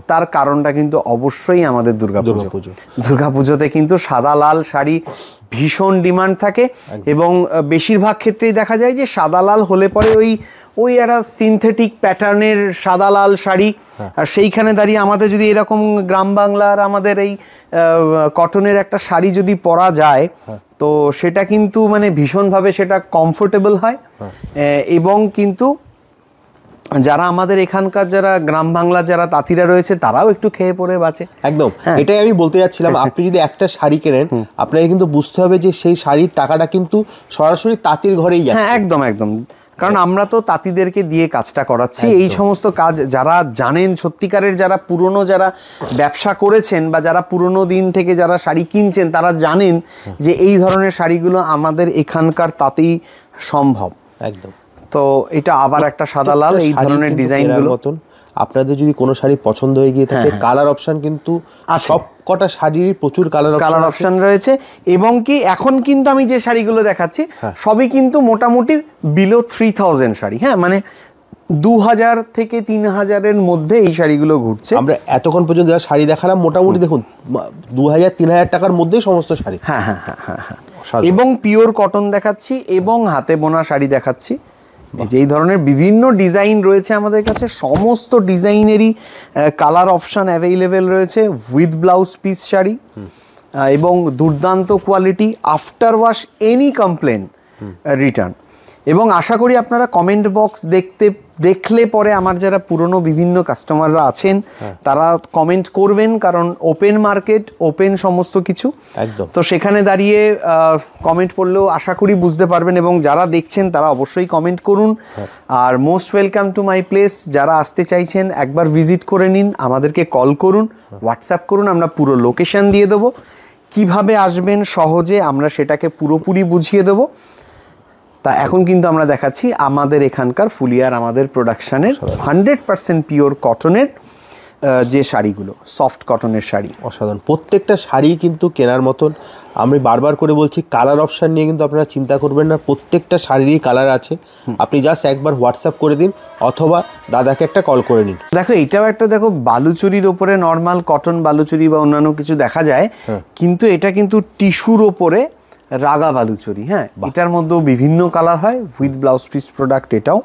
তার কারণটা কিন্তু অবশ্যই আমাদের দুর্গাপুজোতে কিন্তু সাদা লাল শাড়ি ভীষণ ডিমান্ড থাকে এবং বেশিরভাগ ক্ষেত্রেই দেখা যায় যে সাদা লাল হলে পরে ওই একটা সিনথেটিক প্যাটার্নের সাদা লাল শাড়ি, আর সেইখানে দাঁড়িয়ে আমাদের যদি এরকম গ্রাম বাংলার আমাদের এই কটনের একটা শাড়ি যদি পরা যায় তো সেটা কিন্তু মানে ভীষণভাবে সেটা কমফোর্টেবল হয় এবং কিন্তু যারা আমাদের এখানকার যারা গ্রাম বাংলার যারা তাঁতিরা রয়েছে তারাও একটু খেয়ে পড়ে বাঁচে। একদম, এটাই আমি বলতে যাচ্ছিলাম। আপনি যদি একটা শাড়ি কেনেন আপনাকে কিন্তু বুঝতে হবে যে সেই শাড়ির টাকাটা কিন্তু সরাসরি তাঁতির ঘরেই যাচ্ছে। হ্যাঁ, একদম একদম, কারণ আমরা তো তাঁতিদেরকে দিয়ে কাজটা করাচ্ছি। এই সমস্ত কাজ যারা জানেন, সত্যিকারের যারা পুরনো যারা ব্যবসা করেছেন বা যারা পুরনো দিন থেকে যারা শাড়ি কিনছেন তারা জানেন যে এই ধরনের শাড়িগুলো আমাদের এখানকার তাঁতেই সম্ভব। একদম। তো এটা আবার একটা সাদা লাল এই ধরনের ডিজাইনগুলো মতন আপনাদের যদি কোনো শাড়ি পছন্দ হয়ে গিয়ে থাকে কালার অপশন কিন্তু সব কটা শাড়ির প্রচুর কালার অপশন রয়েছে এবং কি এখন কিন্তু আমি যে শাড়িগুলো দেখাচ্ছি সবই কিন্তু মোটামুটি বিলো 3000 শাড়ি। হ্যাঁ, মানে 2000 থেকে 3000-এর মধ্যে এই শাড়িগুলো ঘুরছে। আমরা এতক্ষণ পর্যন্ত শাড়ি দেখালাম মোটামুটি দেখুন 2000-3000 টাকার মধ্যেই সমস্ত শাড়ি। হ্যাঁ হ্যাঁ হ্যাঁ হ্যাঁ, এবং পিওর কটন দেখাচ্ছি এবং হাতে বোনা শাড়ি দেখাচ্ছি। যেই ধরনের বিভিন্ন ডিজাইন রয়েছে আমাদের কাছে, সমস্ত ডিজাইনেরই কালার অপশন অ্যাভেলেবেল রয়েছে উইথ ব্লাউজ পিস শাড়ি এবং দুর্দান্ত quality, after wash any complain return. এবং আশা করি আপনারা কমেন্ট বক্স দেখলে পরে আমার যারা পুরনো বিভিন্ন কাস্টমাররা আছেন তারা কমেন্ট করবেন, কারণ ওপেন মার্কেট, ওপেন সমস্ত কিছু। একদম। তো সেখানে দাঁড়িয়ে কমেন্ট পড়লেও আশা করি বুঝতে পারবেন এবং যারা দেখছেন তারা অবশ্যই কমেন্ট করুন। আর most welcome to my place, যারা আসতে চাইছেন একবার ভিজিট করে নিন, আমাদেরকে কল করুন, হোয়াটসঅ্যাপ করুন, আমরা পুরো লোকেশন দিয়ে দেবো। কিভাবে আসবেন সহজে আমরা সেটাকে পুরোপুরি বুঝিয়ে দেবো। তা এখন কিন্তু আমরা দেখাচ্ছি আমাদের এখানকার ফুলিয়ার আমাদের প্রোডাকশানের 100% পিওর কটনের যে শাড়িগুলো, সফট কটনের শাড়ি। অসাধারণ প্রত্যেকটা শাড়ি কিন্তু কেনার মতন। আমি বারবার করে বলছি কালার অপশান নিয়ে কিন্তু আপনারা চিন্তা করবেন না, প্রত্যেকটা শাড়িরই কালার আছে। আপনি জাস্ট একবার হোয়াটসঅ্যাপ করে দিন অথবা দাদাকে একটা কল করে নিন। দেখো এটাও একটা, দেখো বালুচুরির ওপরে নর্মাল কটন বালুচুরি বা অন্যান্য কিছু দেখা যায়, কিন্তু এটা কিন্তু টিস্যুর ওপরে রাগা বালুচুরি। হ্যাঁ, এটার মধ্যেও বিভিন্ন কালার হয় উইথ ব্লাউজ পিস প্রোডাক্ট এটাও।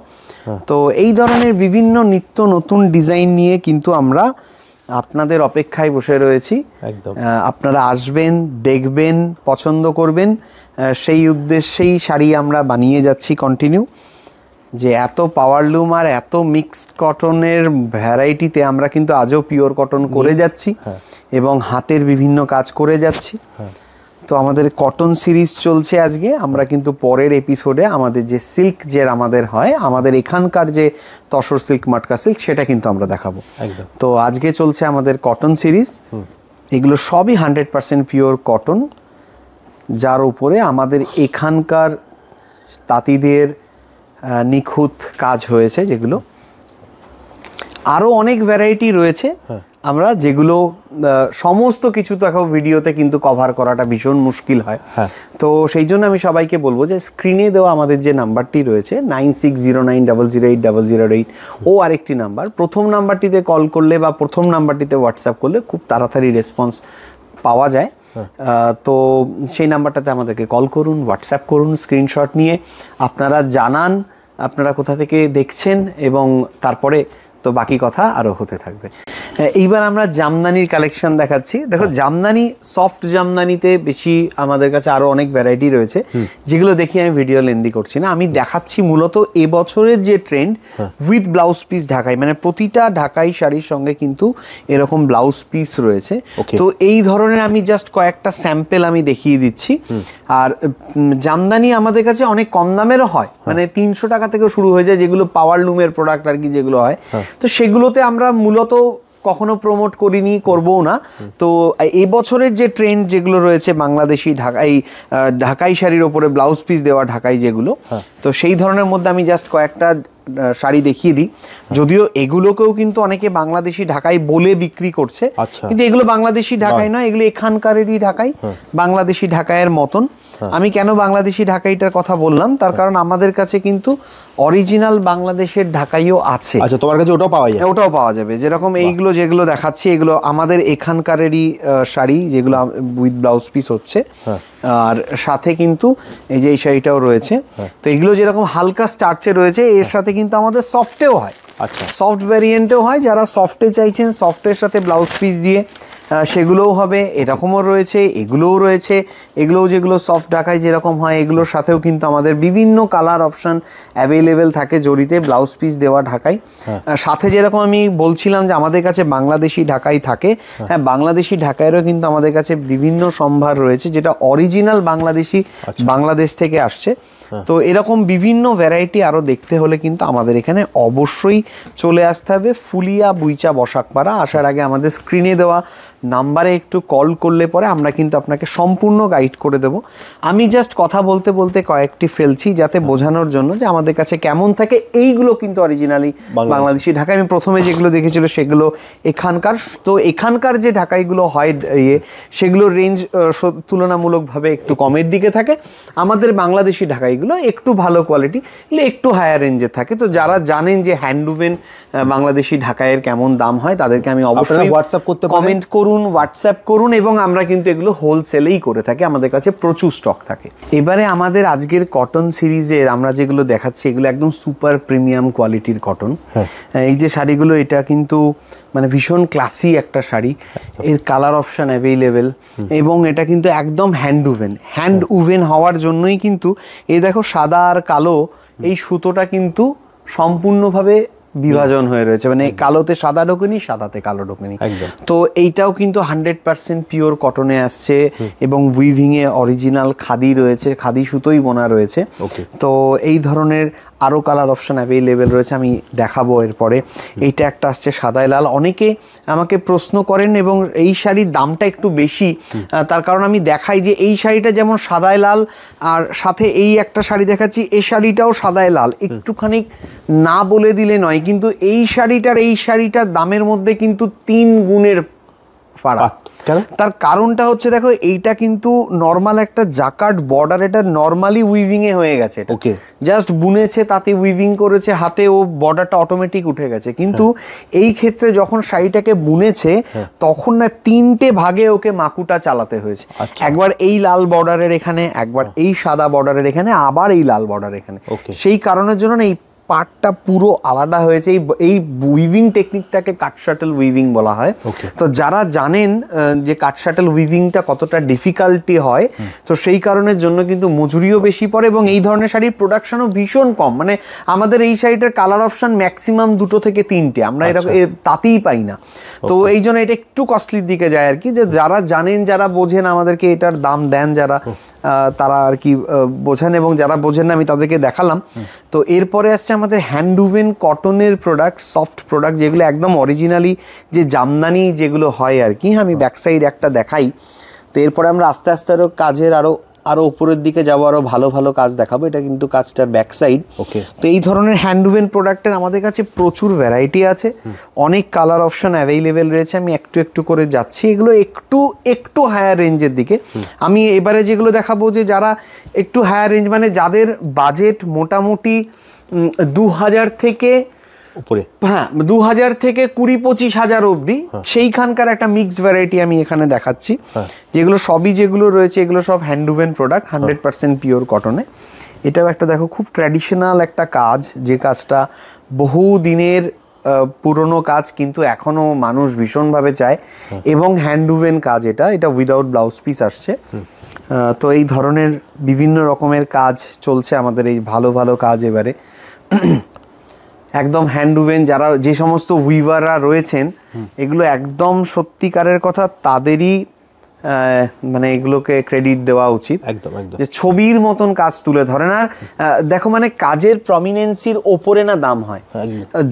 তো এই ধরনের বিভিন্ন নিত্য নতুন ডিজাইন নিয়ে কিন্তু আমরা আপনাদের অপেক্ষায় বসে রয়েছি। আপনারা আসবেন, দেখবেন, পছন্দ করবেন, সেই উদ্দেশ্যেই শাড়ি আমরা বানিয়ে যাচ্ছি কন্টিনিউ। যে এত পাওয়ারলুম আর এত মিক্সড কটনের ভ্যারাইটিতে আমরা কিন্তু আজও পিওর কটন করে যাচ্ছি এবং হাতের বিভিন্ন কাজ করে যাচ্ছি। তো আমাদের কটন সিরিজ চলছে আজকে। আমরা কিন্তু পরের এপিসোডে আমাদের যে সিল্ক যে আমাদের হয়, আমাদের এখানকার যে তসর সিল্ক, মাটকা সিল্ক, সেটা কিন্তু আমরা দেখাবো। তো আজকে চলছে আমাদের কটন সিরিজ। এগুলো সবই 100% পিওর কটন, যার উপরে আমাদের এখানকার তাঁতিদের নিখুঁত কাজ হয়েছে। যেগুলো আরও অনেক ভ্যারাইটি রয়েছে আমরা যেগুলো সমস্ত কিছু তো এখন ভিডিওতে কিন্তু কভার করাটা ভীষণ মুশকিল হয়। তো সেই জন্য আমি সবাইকে বলবো যে স্ক্রিনে দেওয়া আমাদের যে নাম্বারটি রয়েছে 9609008008 ও আরেকটি নাম্বার, প্রথম নাম্বারটিতে কল করলে বা প্রথম নাম্বারটিতে হোয়াটসঅ্যাপ করলে খুব তাড়াতাড়ি রেসপন্স পাওয়া যায়। তো সেই নাম্বারটাতে আমাদেরকে কল করুন, হোয়াটসঅ্যাপ করুন, স্ক্রিনশট নিয়ে আপনারা জানান আপনারা কোথা থেকে দেখছেন এবং তারপরে তো বাকি কথা আরো হতে থাকবে। এইবার আমরা জামদানির কালেকশন দেখাচ্ছি। দেখো জামদানি, সফট জামদানিতে বেশি আমাদের কাছে আরো অনেক ভ্যারাইটি রয়েছে, যেগুলো দেখি আমি ভিডিও লেন্দি করছি না। আমি দেখাচ্ছি মূলত এবছরের যে ট্রেন্ড উইথ ব্লাউজ পিস ঢাকাই, মানে প্রতিটা ঢাকাই শাড়ির সঙ্গে কিন্তু এরকম ব্লাউজ পিস রয়েছে। তো এই ধরনের আমি জাস্ট কয়েকটা স্যাম্পেল আমি দেখিয়ে দিচ্ছি। আর জামদানি আমাদের কাছে অনেক কম দামেরও হয়, মানে 300 টাকা থেকে শুরু হয়ে যায়, যেগুলো পাওয়ার লুমের প্রোডাক্ট আর কি যেগুলো হয়। তো সেগুলোতে আমরা মূলত কখনো প্রমোট করিনি, করবও না। তো এই বছরের যে ট্রেন্ড যেগুলো রয়েছে বাংলাদেশি ঢাকাই শাড়ির ওপরে ব্লাউজ পিস দেওয়া ঢাকাই যেগুলো, তো সেই ধরনের মধ্যে আমি জাস্ট কয়েকটা শাড়ি দেখিয়ে দিই। যদিও এগুলোকেও কিন্তু অনেকে বাংলাদেশি ঢাকাই বলে বিক্রি করছে, কিন্তু এগুলো বাংলাদেশি ঢাকাই নয়, এগুলো এখানকারেরই ঢাকাই, বাংলাদেশি ঢাকাইয়ের মতন। আমি কেন বাংলাদেশি ঢাকাইটার কথা বললাম, তার কারণ আমাদের কাছে কিন্তু অরিজিনাল বাংলাদেশের ঢাকাইও আছে। আচ্ছা, তোমার কাছে ওটাও পাওয়া যায়? ওটাও পাওয়া যাবে। যেরকম এইগুলো যেগুলো দেখাচ্ছি, এগুলো আমাদের এখানকারেরই শাড়ি, যেগুলো উইথ ব্লাউজ পিস হচ্ছে। আর সাথে কিন্তু এই যে এই শাড়িটাও রয়েছে। তো এগুলো যেরকম হালকা স্টার্চে রয়েছে, এর সাথে কিন্তু আমাদের সফটেও হয়। আচ্ছা, সফট ভ্যারিয়েন্টেও হয়। যারা সফটে চাইছেন, সফটের সাথে ব্লাউজ পিস দিয়ে সেগুলোও হবে, এরকমও রয়েছে, এগুলোও রয়েছে। এগুলোও যেগুলো সফট ঢাকায় যেরকম হয়, এগুলোর সাথেও কিন্তু আমাদের বিভিন্ন কালার অপশন অ্যাভেলেবেল থাকে জরিতে ব্লাউজ পিস দেওয়া ঢাকাই। সাথে যেরকম আমি বলছিলাম যে আমাদের কাছে বাংলাদেশি ঢাকাই থাকে, হ্যাঁ, বাংলাদেশি ঢাকাইয়েরও কিন্তু আমাদের কাছে বিভিন্ন সম্ভার রয়েছে, যেটা অরিজিনাল বাংলাদেশি, বাংলাদেশ থেকে আসছে। তো এরকম বিভিন্ন ভ্যারাইটি আরও দেখতে হলে কিন্তু আমাদের এখানে অবশ্যই চলে আসতে হবে ফুলিয়া বুইচা বসাকপাড়া। আসার আগে আমাদের স্ক্রিনে দেওয়া নাম্বারে একটু কল করলে পরে আমরা কিন্তু আপনাকে সম্পূর্ণ গাইড করে দেব। আমি জাস্ট কথা বলতে বলতে কয়েকটি ফেলছি যাতে বোঝানোর জন্য যে আমাদের কাছে কেমন থাকে। এইগুলো কিন্তু অরিজিনালি বাংলাদেশি ঢাকাই। আমি প্রথমে যেগুলো দেখেছিল সেগুলো এখানকার। তো এখানকার যে ঢাকাইগুলো হয় সেগুলো রেঞ্জ তুলনামূলকভাবে একটু কমের দিকে থাকে। আমাদের বাংলাদেশি ঢাকাইগুলো একটু ভালো কোয়ালিটি, একটু হায়ার রেঞ্জে থাকে। তো যারা জানেন যে হ্যান্ডলুমের বাংলাদেশি ঢাকাইয়ের কেমন দাম হয়, তাদেরকে আমি অবশ্যই হোয়াটসঅ্যাপ করতে কমেন্ট করুন, হোয়াটসঅ্যাপ করুন, এবং আমরা কিন্তু এগুলো হোলসেলেই করে থাকি, আমাদের কাছে প্রচুর স্টক থাকে। এবারে আমাদের আজকের কটন সিরিজের আমরা যেগুলো দেখাচ্ছি, এগুলো একদম সুপার প্রিমিয়াম কোয়ালিটির কটন। এই যে শাড়িগুলো, এটা কিন্তু মানে ভীষণ ক্লাসি একটা শাড়ি। এর কালার অপশন অ্যাভেলেবেল, এবং এটা কিন্তু একদম হ্যান্ড উভেন হওয়ার জন্যই কিন্তু এই দেখো সাদা আর কালো এই সুতোটা কিন্তু সম্পূর্ণভাবে বিভাজন হয়ে রয়েছে, মানে কালোতে সাদা ঢোকেনি, সাদাতে কালো ঢোকেনি। তো এইটাও কিন্তু 100% পিওর কটনে আসছে, এবং উইভিং এ অরিজিনাল খাদি রয়েছে, খাদি সুতোই বোনা রয়েছে। তো এই ধরনের আরও কালার অপশন অ্যাভেলেবেল রয়েছে, আমি দেখাবো এরপরে। এইটা একটা আসছে সাদায় লাল। অনেকে আমাকে প্রশ্ন করেন, এবং এই শাড়ির দামটা একটু বেশি, তার কারণ আমি দেখাই যে এই শাড়িটা যেমন সাদায় লাল, আর সাথে এই একটা শাড়ি দেখাচ্ছি, এই শাড়িটাও সাদায় লাল। একটুখানি না বলে দিলে নয়, কিন্তু এই শাড়িটার দামের মধ্যে কিন্তু 3 গুণের ফারাক। তার কারণটা হচ্ছে, দেখো এইটা কিন্তু নর্মাল একটা জাকার্ড বর্ডার, এটা নর্মালি উইভিং এ হয়ে গেছে, জাস্ট বুনেছে, তাতে উইভিং করেছে হাতে, ও বর্ডারটা অটোমেটিক উঠে গেছে। কিন্তু এই ক্ষেত্রে যখন শাড়িটাকে বুনেছে, তখন না 3টে ভাগে ওকে মাকুটা চালাতে হয়েছে। একবার এই লাল বর্ডারের এখানে, একবার এই সাদা বর্ডারের এখানে, আবার এই লাল বর্ডার এখানে। সেই কারণের জন্য এই পার্টটা পুরো আলাদা হয়েছে। এই উইভিং টেকনিকটাকে কাট শাটল উইভিং বলা হয়। তো যারা জানেন যে কাট শাটল উইভিংটা কতটা ডিফিকাল্টি হয়, তো সেই কারণের জন্য কিন্তু মজুরিও বেশি পড়ে, এবং এই ধরনের শাড়ির প্রোডাকশনও ভীষণ কম। মানে আমাদের এই শাড়িটার কালার অপশন ম্যাক্সিমাম 2 থেকে 3টে, আমরা এরকম তাতেই পাই না। তো এই জন্য এটা একটু কস্টলির দিকে যায় আর কি। যে যারা জানেন, যারা বোঝেন, আমাদেরকে এটার দাম দেন যারা, তারা আর কি বোঝেন, এবং যারা বোঝেন না আমি তাদেরকে দেখালাম। তো এরপরে আসছে আমাদের হ্যান্ড উভেন কটনের প্রোডাক্ট, সফট প্রোডাক্ট, যেগুলো একদম অরিজিনালি যে জামদানি যেগুলো হয় আর কি। আমি ব্যাক সাইড একটা দেখাই। তো এরপরে আমরা আস্তে আস্তে আরও কাজের আরো উপরের দিকে যাবো, আরো ভালো ভালো কাজ দেখাবো। এটা কিন্তু কাজটার ব্যাক সাইড। তো এই ধরনের হ্যান্ড উভেন প্রোডাক্টের আমাদের কাছে প্রচুর ভ্যারাইটি আছে, অনেক কালার অপশন অ্যাভেলেবেল রয়েছে। আমি একটু একটু করে যাচ্ছি, এগুলো একটু হায়ার রেঞ্জের দিকে। আমি এবারে যেগুলো দেখাবো, যে যারা একটু হায়ার রেঞ্জ, মানে যাদের বাজেট মোটামুটি 2000 থেকে উপরে, হ্যাঁ 2000 থেকে 20-25 হাজার অবধি, সেইখানকার একটা মিক্স ভ্যারাইটি আমি এখানে দেখাচ্ছি। যেগুলো সবই যেগুলো রয়েছে, এগুলো সব হ্যান্ড উভেন প্রোডাক্ট, 100% পিওর কটনে। এটাও একটা দেখো খুব ট্র্যাডিশনাল একটা কাজ, যে কাজটা বহু দিনের পুরনো কাজ কিন্তু এখনো মানুষ ভীষণভাবে চায়, এবং হ্যান্ড উভেন কাজ, এটা উইদাউট ব্লাউজ পিস আসছে। তো এই ধরনের বিভিন্ন রকমের কাজ চলছে আমাদের, এই ভালো ভালো কাজ এবারে একদম হ্যান্ড উভেন। যারা যে সমস্ত উইভাররা রয়েছেন, এগুলো একদম সত্যিকারের কথা তাদেরই মানে এগুলোকে ক্রেডিট দেওয়া উচিত, একদম একদম, যে ছবির মতন কাজ তুলে ধরেন। আর দেখো মানে কাজের প্রমিনেন্সির ওপরে না দাম হয়,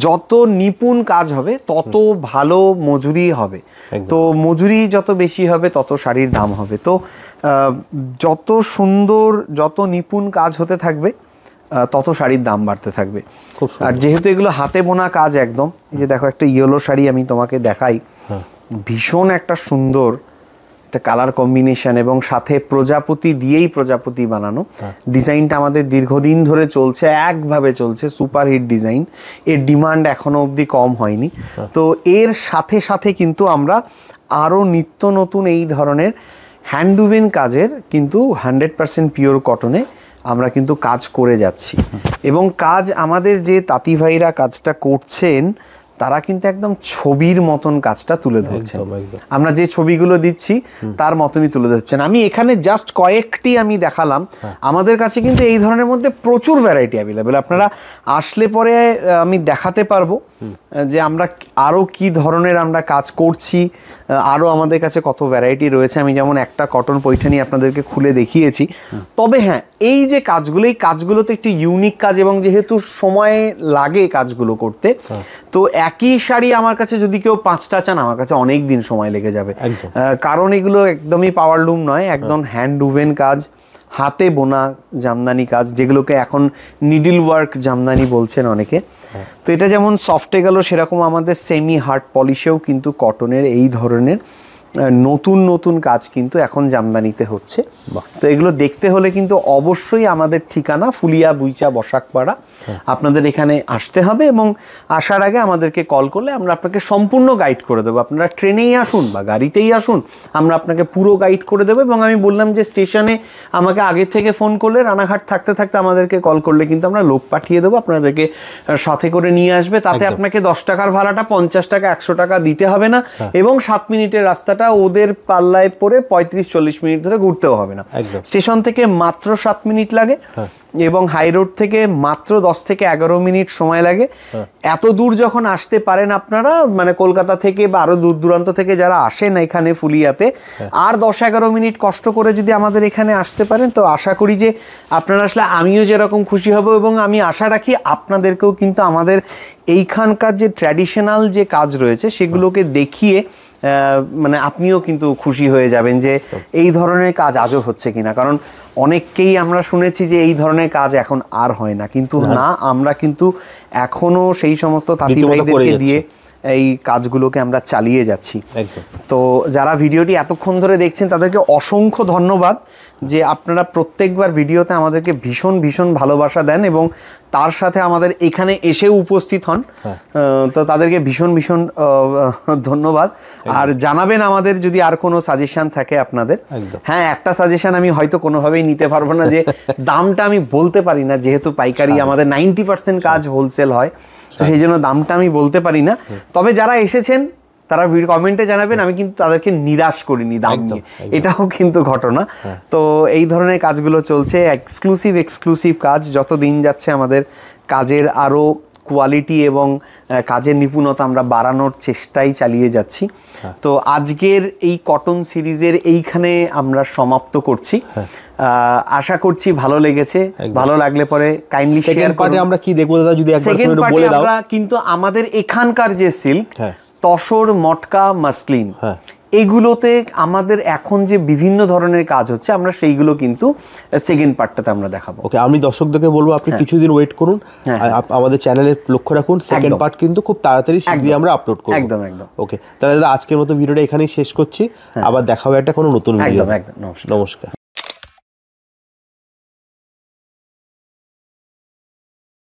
যত নিপুণ কাজ হবে তত ভালো মজুরি হবে, তো মজুরি যত বেশি হবে তত শাড়ির দাম হবে। তো যত সুন্দর যত নিপুণ কাজ হতে থাকবে তত শাড়ির দাম বাড়তে থাকবে। আর যেহেতু এগুলো হাতে বোনা কাজ একদম, এই যে দেখো একটা ইয়েলো শাড়ি আমি তোমাকে দেখাই, ভীষণ একটা সুন্দর একটা কালার কম্বিনেশন, এবং সাথে প্রজাপতি দিয়েই প্রজাপতি বানানো। ডিজাইনটা আমাদের দীর্ঘদিন ধরে চলছে, একভাবে চলছে, সুপারহিট ডিজাইন, এর ডিমান্ড এখনো অবধি কম হয়নি। তো এর সাথে সাথে কিন্তু আমরা আরও নিত্য নতুন এই ধরনের হ্যান্ড উভেন কাজের কিন্তু 100% পিওর কটনে আমরা কিন্তু কাজ করে যাচ্ছি, এবং কাজ আমাদের যে তাঁতি ভাইরা কাজটা করছেন তারা কিন্তু একদম ছবির মতন কাজটা তুলে ধরছেন। আমরা যে ছবিগুলো দিচ্ছি তার মতনই তুলে ধরছেন। আমি এখানে জাস্ট কয়েকটি আমি দেখালাম, আমাদের কাছে কিন্তু এই ধরনের মধ্যে প্রচুর ভ্যারাইটি অ্যাভেলেবেল। আপনারা আসলে পরে আমি দেখাতে পারবো যে আমরা আরও কি ধরনের আমরা কাজ করছি, আরও আমাদের কাছে কত ভ্যারাইটি রয়েছে। আমি যেমন একটা কটন পৈঠানি আপনাদেরকে খুলে দেখিয়েছি। তবে হ্যাঁ, এই যে কাজগুলো, এই কাজগুলো তো একটি ইউনিক কাজ, এবং যেহেতু সময় লাগে কাজগুলো করতে, তো একই শাড়ি আমার কাছে যদি কেউ 5টা চান, আমার কাছে অনেক দিন সময় লেগে যাবে, কারণ এগুলো একদমই পাওয়ারলুম নয়, একদম হ্যান্ড উভেন কাজ, হাতে বোনা জামদানি কাজ, যেগুলোকে এখন নিডল ওয়ার্ক জামদানি বলছেন অনেকে। তো এটা যেমন সফটে গেল, সেরকম আমাদের সেমি হার্ড পলিশেও কিন্তু কটনের এই ধরনের নতুন নতুন কাজ কিন্তু এখন জামদানিতে হচ্ছে। তো এগুলো দেখতে হলে কিন্তু অবশ্যই আমাদের ঠিকানা ফুলিয়া বুইচা বসাকপাড়া, আপনাদের এখানে আসতে হবে, এবং আসার আগে আমাদেরকে কল করলে আমরা আপনাকে সম্পূর্ণ গাইড করে দেবো। আপনারা ট্রেনেই আসুন বা গাড়িতেই আসুন, আমরা আপনাকে পুরো গাইড করে দেবো। এবং আমি বললাম যে স্টেশনে আমাকে আগে থেকে ফোন করলে, রানাঘাট থাকতে থাকতে আমাদেরকে কল করলে কিন্তু আমরা লোক পাঠিয়ে দেবো, আপনাদেরকে সাথে করে নিয়ে আসবে। তাতে আপনাকে 10 টাকার ভাড়াটা 50 টাকা 100 টাকা দিতে হবে না, এবং 7 মিনিটের রাস্তাটা ওদের পাল্লায় পরে 35-40 মিনিট ধরে ঘুরতেও হবে না। স্টেশন থেকে মাত্র 7 মিনিট লাগে, এবং হাই রোড থেকে মাত্র 10 থেকে 11 মিনিট সময় লাগে। এত দূর যখন আসতে পারেন আপনারা, মানে কলকাতা থেকে বা আরো দূর দূরান্ত থেকে যারা আসেন এখানে ফুলিয়াতে, আর 10-11 মিনিট কষ্ট করে যদি আমাদের এখানে আসতে পারেন, তো আশা করি যে আপনারা আসলে আমিও যেরকম খুশি হব, এবং আমি আশা রাখি আপনাদেরকেও কিন্তু আমাদের এইখানকার যে ট্র্যাডিশনাল যে কাজ রয়েছে সেগুলোকে দেখিয়ে মানে আপনিও কিন্তু খুশি হয়ে যাবেন যে এই ধরনের কাজ আজও হচ্ছে কিনা। কারণ অনেককেই আমরা শুনেছি যে এই ধরনের কাজ এখন আর হয় না, কিন্তু না, আমরা কিন্তু এখনো সেই সমস্ত তাঁতি ভাইদেরকে দিয়ে এই কাজগুলোকে আমরা চালিয়ে যাচ্ছি। তো যারা ভিডিওটি এতক্ষণ ধরে দেখছেন তাদেরকে অসংখ্য ধন্যবাদ যে আপনারা প্রত্যেকবার ভিডিওতে আমাদেরকে ভীষণ ভীষণ ভালোবাসা দেন, এবং তার সাথে আমাদের এখানে এসেও উপস্থিত হন। তো তাদেরকে ভীষণ ভীষণ ধন্যবাদ। আর জানাবেন আমাদের যদি আর কোনো সাজেশন থাকে আপনাদের। হ্যাঁ, একটা সাজেশন আমি হয়তো কোনোভাবেই নিতে পারবো না, যে দামটা আমি বলতে পারি না, যেহেতু পাইকারি আমাদের 90% কাজ হোলসেল হয়, তো সেই জন্য দামটা আমি বলতে পারি না। তবে যারা এসেছেন তারা কমেন্টে জানাবেন, আমি কিন্তু তাদেরকে নিরাশ করিনি দাম নিয়ে, এটাও কিন্তু ঘটনা। তো এই ধরনের কাজগুলো চলছে, এক্সক্লুসিভ কাজ। যত দিন যাচ্ছে আমাদের কাজের আরও কোয়ালিটি এবং কাজের নিপুণতা আমরা বাড়ানোর চেষ্টাই চালিয়ে যাচ্ছি। তো আজকের এই কটন সিরিজের এইখানে আমরা সমাপ্ত করছি। আশা করছি ভালো লেগেছে। ভালো লাগলে পরে কাইন্ডলি শেয়ার করুন। আমরা কি দেখবো দাদা, যদি একবার বলে দাও। আমরা কিন্তু আমাদের এখানকার যে সিল্ক, তসর, মটকা, মাসলিন, এগুলোতে আমাদের এখন যে বিভিন্ন ধরনের কাজ হচ্ছে, আমরা সেইগুলো কিন্তু সেকেন্ড পার্টটাতে আমরা দেখাবো। ওকে, আমি দর্শকদেরকে বলবো আপনি কিছুদিন ওয়েট করুন, আমাদের চ্যানেলে লক্ষ্য রাখুন, সেকেন্ড পার্ট কিন্তু খুব তাড়াতাড়ি শীঘ্রই আমরা আপলোড করব। একদম। ওকে, তাহলে দাদা আজকের মতো ভিডিওটা এখানেই শেষ করছি, আবার দেখা হবে একটা কোনো নতুন ভিডিও। একদম। নমস্কার।